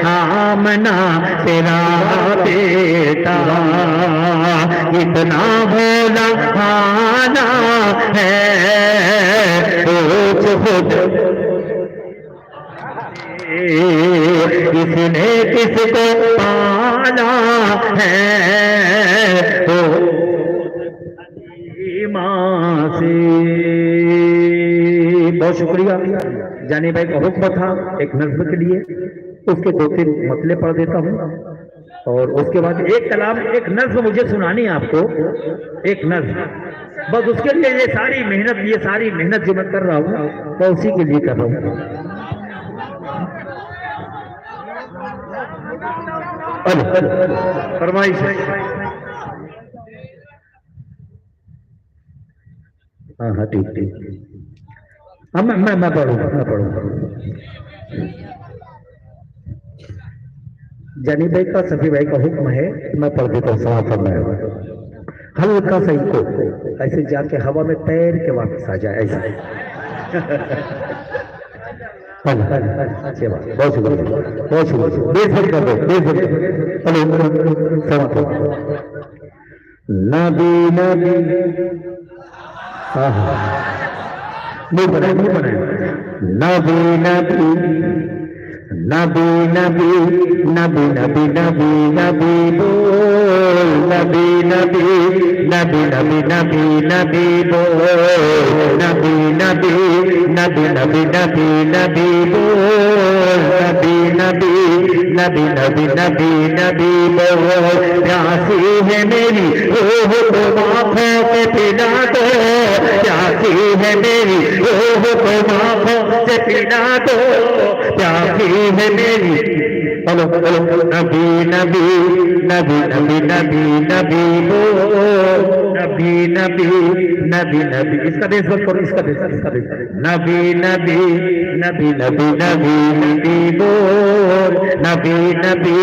आमना तेरा बेटा, इतना भोला भाना है कुछ खुद इसने किसको पाला है माँ से। बहुत शुक्रिया। जानी भाई का हुक्म था एक नज्म के लिए, उसके 2-3 मसले पढ़ देता हूँ और उसके बाद एक कलाम एक नज्म मुझे सुनानी है आपको, एक नज्म बस। उसके लिए ये सारी मेहनत जो मैं कर रहा हूँ मैं उसी के लिए कर रहा हूँ। फरमाइश हाँ ठीक हाँ मैं पढ़ूंगा। जानी भाई का सफी भाई का हुक्म है, मैं पढ़ देता हूँ। सवाल में हल्का सा इनको ऐसे जाके हवा में तैर के वापस आ जाए ऐसा। बहुत शुक्रिया। बेफिक्र कर दो, नबी नबी मुंह बनाए नबी नबी नबी नबी नबी नबी नबी नबी बोल नबी नबी नबी नबी नबी नबी बोल नबी नबी नबी नबी नबी नबी बोल नबी नबी नबी नबी नबी नबी बोल। प्यासी है मेरी रूह को आँखों से पिला दो, प्यासी है मेरी रूह को आँखों से पिला दो, प्यासी है मेरी हेलो नबी नबी नबी नबी नबी नबी बोल नबी नबी नबी नबी। इसका देश बंद करो, इसका देश नबी नबी नबी नबी नबी नबी बोल नबी नबी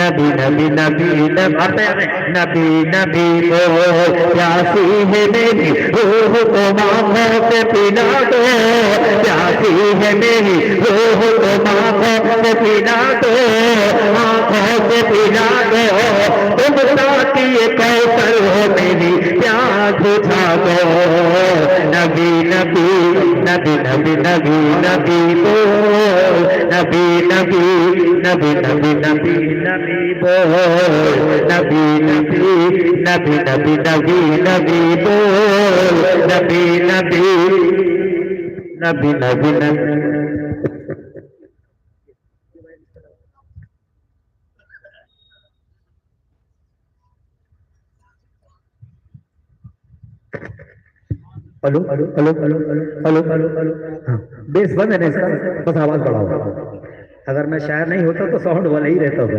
नबी नबी नबी नबी नबी नबी बोल। प्यासी है मेरी रूह को आँखों से पिला दो, प्यासी है मेरी रूह को आँखों से पिला दो, आँखों से पिला दो। तुम साथी कौशल हो मेरी प्यास बुझा दो, नबी नबी नबी नबी नबी नबी बोल नबी नबी नबी नबी नबी नबी बोल नबी नबी नबी नबी नबी नबी बोल नबी नबी नबी नबी नबी। Hello hello hello hello hello hello hello हाँ बेस बंद है ना इसका, बस आवाज बढ़ाओ। अगर मैं शायर नहीं होता तो साउंड वाला ही रहता होगा।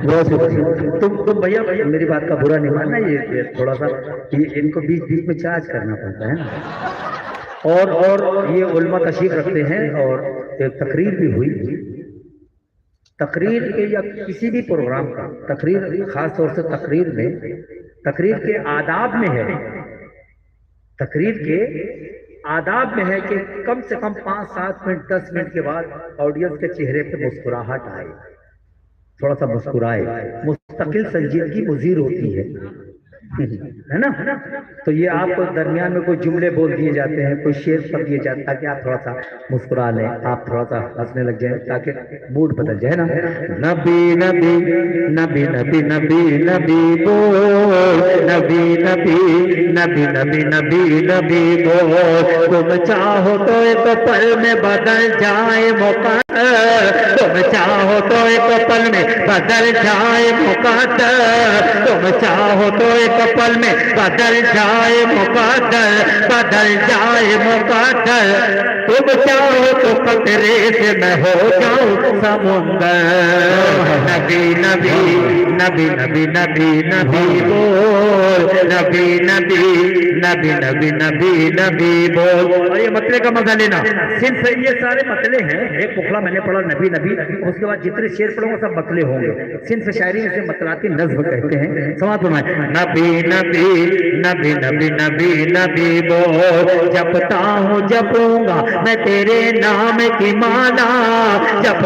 बहुत शुक्रिया। तुम भैया मेरी बात का बुरा नहीं मानना, ये थोड़ा सा ये इनको बीच बीच में चार्ज करना पड़ता है ना। और ये उल्मा तशरीफ रखते हैं और एक तकरीर भी हुई। तकरीर के या किसी भी प्रोग्राम का तकरीर, खास तौर से तकरीर के आदाब में है, तकरीर के आदाब में है कि कम से कम 5-7 मिनट 10 मिनट के बाद ऑडियंस के चेहरे पे मुस्कुराहट आए, थोड़ा सा मुस्कुराए। मुस्तकिल संजीदगी मुजीर होती है ना। तो ये आपको दरमियान में कोई जुमले बोल दिए जाते हैं, कोई शेर पढ़ दिए जाते हैं ताकि आप थोड़ा सा मुस्कुरा लें, आप थोड़ा सा हंसने लग जाए ताकि मूड बदल जाए ना। नबी नबी नबी नबी नबी नबी बोल नबी नबी नबी नबी नबी नबी बोल। तुम चाहो तो एक पल में बदल जाए मौका, तुम चाहो तो एक पल में बदल जाए मुकद्दर, तुम चाहो तो एक पल में बदल जाए मुकद्दर, बदल जाए मुकद्दर। तुम चाहो तो कतरे से मैं हो जाऊं समुंदर। नबी नबी नबी नबी नबी नबी बोल, नबी नबी नबी नबी नबी नबी बोल। और ये मतले का मजा लेना, सिर्फ ये सारे मतले हैं। एक पुखला मैंने पढ़ा नबी नबी, उसके बाद जितने शेर पढ़ूंगा सब मतले होंगे। सिर्फ शायरी में से मतलाती नज़्म कहते हैं। समाज फरमाए नबी नबी नबी नबी नबी नबी बोल, जपता हूँ जपूंगा मैं तेरे नाम की माला, जप